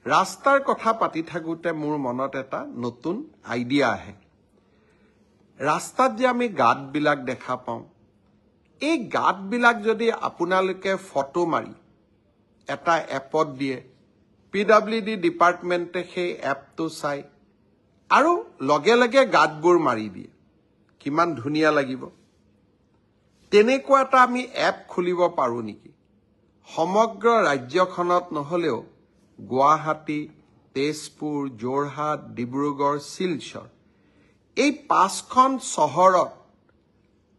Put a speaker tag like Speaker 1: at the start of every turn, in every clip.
Speaker 1: ৰাস্তাৰ কথা পাতি থাকোঁতে মোৰ মনত এটা নতুন আইডিয়া আহে ৰাস্তাত যে আমি গাঁতবিলাক দেখা পাওঁ এই গাঁতবিলাক যদি আপোনালোকে ফটো মাৰি এটা এপত দিয়ে PWD ডিপাৰ্টমেণ্টে সেই এপটো চাই আৰু লগে লগে গাঁতবোৰ মাৰি দিয়ে কিমান ধুনীয়া লাগিব তেনেকুৱা এটা আমি এপ খুলিব পাৰো নেকি সমগ্ৰ ৰাজ্যখনত নহলেও গুৱাহাটী তেজপুৰ যোৰহাট ডিব্ৰুগড় শিলচৰ এই 5খন চহৰত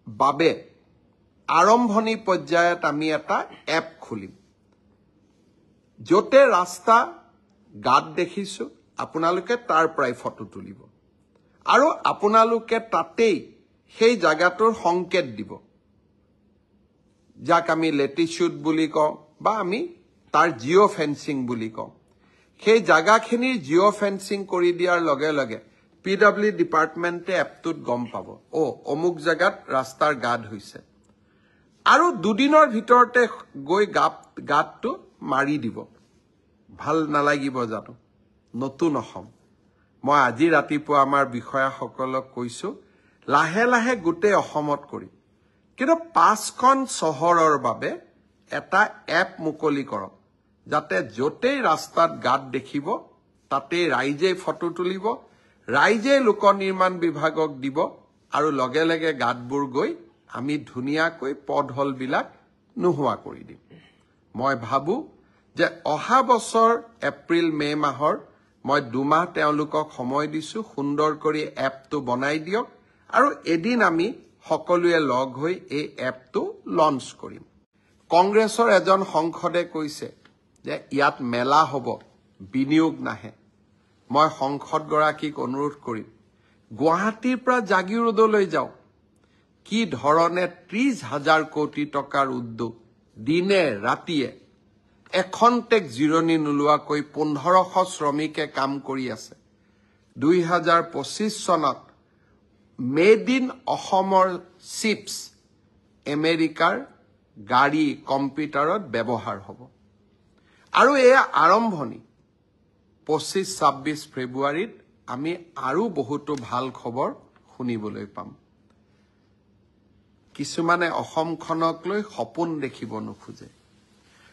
Speaker 1: বাবে আৰম্ভণি পৰ্যায়ত আমি এটা এপ খুলিম যতে ৰাস্তা গাঁত দেখিছো আপোনালোকে তাৰ পৰাই ফটো তুলিব আৰু আপোনালোকে তাতেই সেই জায়গাটোৰ সংকেত দিব যাক আমি লেটিটিউড বুলি কওঁ বা আমি তাৰ জিঅ' ফেন্সিং বুলি কওঁ সেই জায়গাখিনিৰ জিঅ' ফেন্সিং কৰি দিয়াৰ লগে লগে PWD ডিপাৰ্টমেণ্টে এপটোত গম পাব অমুক জায়গাত ৰাস্তাৰ গাঁত হৈছে আৰু দুদিনৰ ভিতৰতে গৈ গাঁতটো মাৰি দিব ভাল নালাগিব জানো নতুন অসম মই আজি ৰাতিপুৱা আমাৰ বিষয়াসকলক কৈছো লাহে লাহে গোটেই অসমত কৰি কিন্তু 5খন চহৰৰ বাবে এটা এপ মুকলি কৰক যাতে যতেই ৰাস্তাত গাঁত দেখিব তাতে ৰাইজে ফটো তুলিব ৰাইজে লোক নিৰ্মাণ বিভাগক দিব আৰু লগে লগে গাঁতবোৰ গৈ আমি ধুনীয়াকৈ পথহলবিলাক নোহোৱা কৰি দিম মই ভাবো যে অহা বছৰ এপ্ৰিল মে মাহৰ মই 2 মাহ তেওঁলোকক সময় দিছো সুন্দৰ কৰি এপটো বনাই দিয়ক আৰু এদিন আমি সকলোৱে লগ হৈ এই এপটো লঞ্চ কৰিম কংগ্ৰেছৰ এজন সংসদে কৈছে যে ইয়াত মেলা হ'ব বিনিয়োগ নাহে মই সংসদ গৰাকীক অনুৰোধ কৰিম গুৱাহাটীৰ পৰা জাগিৰোডলৈ যাও কি ধৰণে 30,000 কোটি টকাৰ উদ্যোগ দিনে ৰাতিয়ে এখন্তেক জিৰণি নোলোৱাকৈ 1500 শ্ৰমিকে কাম কৰি আছে 2025 চনত মেড ইন অসমৰ চিপছ আমেৰিকাৰ গাড়ী কম্পিউটাৰত ব্যৱহাৰ হ'ব আৰু এয়া আৰম্ভণি 25-26 ফেব্ৰুৱাৰীত আমি আৰু বহুতো ভাল খবৰ শুনিবলৈ পাম কিছুমানে অসমখনক লৈ সপোন দেখিব নোখোজে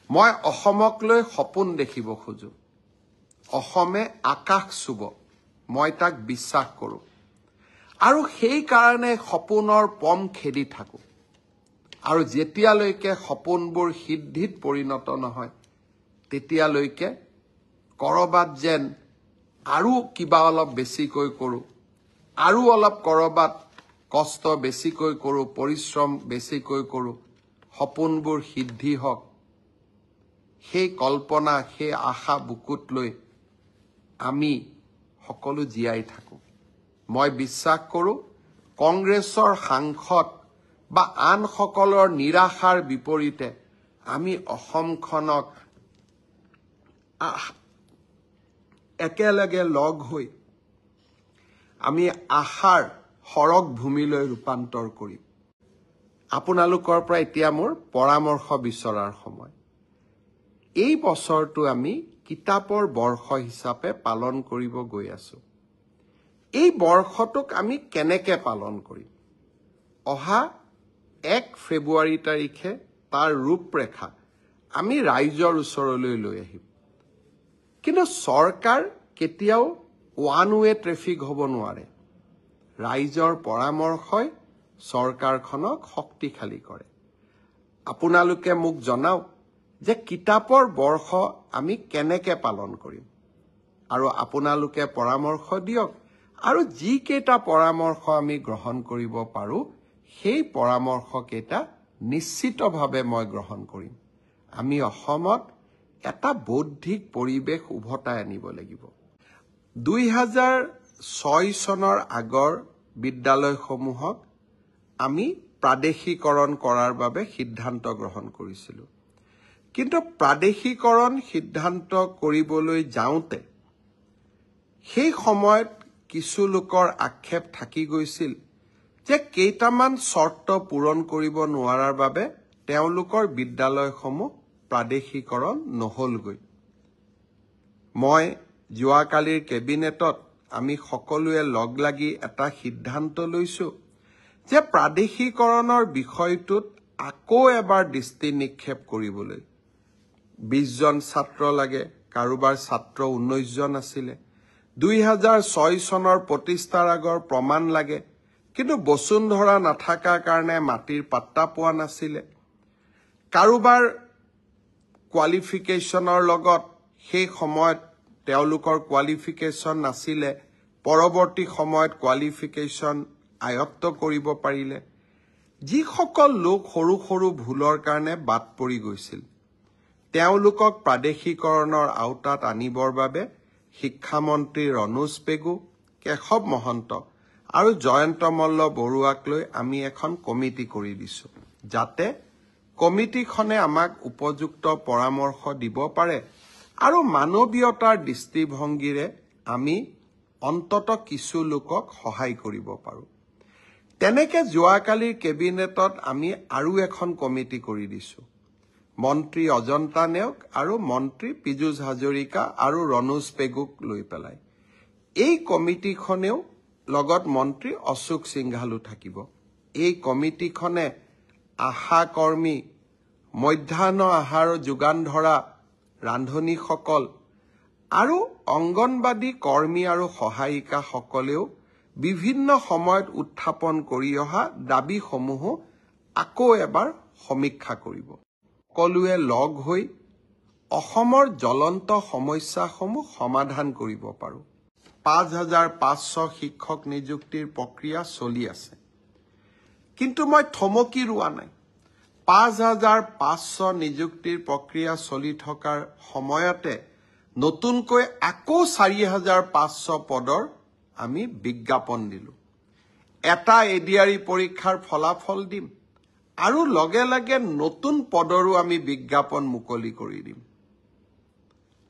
Speaker 1: মই অসমক লৈ সপোন দেখিব খোজো অসমে আকাশ চুব মই তাক বিশ্বাস কৰো আৰু সেই কাৰণে সপোনৰ পম খেদি থাকো আৰু যেতিয়ালৈকে সপোনবোৰ সিদ্ধিত পৰিণত নহয় তেতিয়ালৈকে কৰবাত যেন আৰু কিবা অলপ বেছিকৈ কৰো আৰু অলপ কৰবাত কষ্ট বেছিকৈ কৰো পৰিশ্ৰম বেছিকৈ কৰো সপোনবোৰ সিদ্ধি হওক সেই কল্পনা সেই আশা বুকুত লৈ আমি সকলো জীয়াই থাকো মই বিশ্বাস কৰো কংগ্ৰেছৰ সাংসদ বা আন সকলৰ নিৰাশাৰ বিপৰীতে আমি অসমখনক একেলগে লগ হৈ আমি আশাৰ সৰগ ভূমিলৈ ৰূপান্তৰ কৰিম আপোনালোকৰ পৰা এতিয়া মোৰ পৰামৰ্শ বিচৰাৰ সময় এই বছৰটো আমি কিতাপৰ বৰ্ষ হিচাপে পালন কৰিব গৈ আছো এই বৰ্ষটোক আমি কেনেকৈ পালন কৰিম অহা 1 ফেব্ৰুৱাৰী তাৰিখে তাৰ ৰূপৰেখা আমি ৰাইজৰ ওচৰলৈ লৈ আহিম কিন্তু চৰকাৰ কেতিয়াও ওৱান ৱে ট্ৰেফিক হ'ব নোৱাৰে ৰাইজৰ পৰামৰ্শই চৰকাৰখনক শক্তিশালী কৰে আপোনালোকে মোক জনাওক যে কিতাপৰ বৰ্ষ আমি কেনেকৈ পালন কৰিম আৰু আপোনালোকে পৰামৰ্শ দিয়ক আৰু যি কেইটা পৰামৰ্শ আমি গ্ৰহণ কৰিব পাৰো সেই পৰামৰ্শ কেইটা নিশ্চিতভাৱে মই গ্ৰহণ কৰিম আমি অসমত এটা বৌদ্ধিক পৰিৱেশ উভতাই আনিব লাগিব 2006 চনৰ আগৰ বিদ্যালয়সমূহক আমি প্ৰাদেশিকৰণ কৰাৰ বাবে সিদ্ধান্ত গ্ৰহণ কৰিছিলো কিন্তু প্ৰাদেশিকৰণ সিদ্ধান্ত কৰিবলৈ যাওঁতে সেই সময়ত কিছু লোকৰ আক্ষেপ থাকি গৈছিল যে কেইটামান শৰ্ত পূৰণ কৰিব নোৱাৰাৰ বাবে তেওঁলোকৰ বিদ্যালয়সমূহ প্ৰাদেশিকৰণ নহলগৈ মই যোৱাকালিৰ কেবিনেটত আমি সকলোৱে লগ লাগি এটা সিদ্ধান্ত লৈছো যে প্ৰাদেশিকৰণৰ বিষয়টোত আকৌ এবাৰ দৃষ্টি নিক্ষেপ কৰিবলৈ 20 জন ছাত্ৰ লাগে, কাৰোবাৰ ছাত্ৰ 19 জন আছিলে। 2006 চনৰ প্ৰতিষ্ঠাৰ আগৰ প্ৰমাণ লাগে, কিন্তু বসুন্ধৰা নাথাকাৰ কাৰণে মাটিৰ পাত্তা পোৱা নাছিলে। কাৰোবাৰ কোৱালিফিকেশ্যনৰ লগত সেই সময়ত তেওঁলোকৰ কোৱালিফিকেশ্যন নাছিলে, পৰৱৰ্তী সময়ত কোৱালিফিকেশ্যন আয়ত্ত কৰিব পাৰিলে। যিসকল লোক সৰু সৰু ভুলৰ কাৰণে বাদ পৰি গৈছিল, তেওঁলোকক প্ৰাদেশিকৰণৰ আওতাত আনিবৰ বাবে শিক্ষামন্ত্ৰী ৰণোজ পেগু, কেশৱ মহন্ত আৰু জয়ন্ত মল্ল বৰুৱাক লৈ আমি এখন কমিটি কৰি দিছো, যাতে কমিটিখনে আমাক উপযুক্ত পৰামৰ্শ দিব পাৰে আৰু মানৱীয়তাৰ দৃষ্টিভংগীৰে আমি অন্তত কিছু লোকক সহায় কৰিব পাৰোঁ। তেনেকে যোৱাকালিৰ কেবিনেটত আমি আৰু এখন কমিটি কৰি দিছো, মন্ত্ৰী অজন্তা নেওগ আৰু মন্ত্ৰী পীযুষ হাজৰিকা আৰু ৰণোজ পেগুক লৈ পেলাই। এই কমিটিখনেও লগত মন্ত্ৰী অশোক সিংঘালো থাকিব। এই কমিটিখনে আশা কৰ্মী, মধ্যাহ্ন আহাৰ যোগান ধৰা ৰান্ধনীসকল আৰু অংগনবাদী কৰ্মী আৰু সহায়িকাসকলেও বিভিন্ন সময়ত উত্থাপন কৰি অহা দাবীসমূহো আকৌ এবাৰ সমীক্ষা কৰিব। সকলোৱে লগ হৈ অসমৰ জ্বলন্ত সমস্যাসমূহ সমাধান কৰিব পাৰোঁ। 5,500 শিক্ষক নিযুক্তিৰ প্ৰক্ৰিয়া চলি আছে, কিন্তু মই থমকি ৰোৱা নাই। 5,500 নিযুক্তিৰ প্ৰক্ৰিয়া চলি থকাৰ সময়তে নতুনকৈ আকৌ 4,500 পদৰ আমি বিজ্ঞাপন দিলোঁ। এটা এডিআৰই পৰীক্ষাৰ ফলাফল দিম আৰু লগে লগে নতুন পদৰো আমি বিজ্ঞাপন মুকলি কৰি দিম।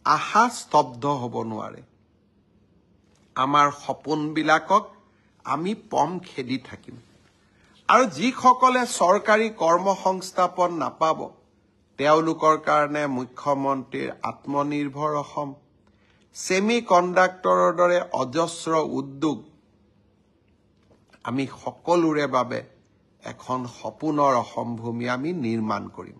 Speaker 1: আশা স্তব্ধ হ'ব নোৱাৰে। আমাৰ সপোনবিলাকক আমি পম খেদি থাকিম আৰু যিসকলে চৰকাৰী কৰ্মসংস্থাপন নাপাব, তেওঁলোকৰ কাৰণে মুখ্যমন্ত্ৰীৰ আত্মনিৰ্ভৰ অসম, ছেমি কণ্ডাক্টৰৰ দৰে অজস্ৰ উদ্যোগ, আমি সকলোৰে বাবে এখন সপোনৰ অসম ভূমি আমি নিৰ্মাণ কৰিম।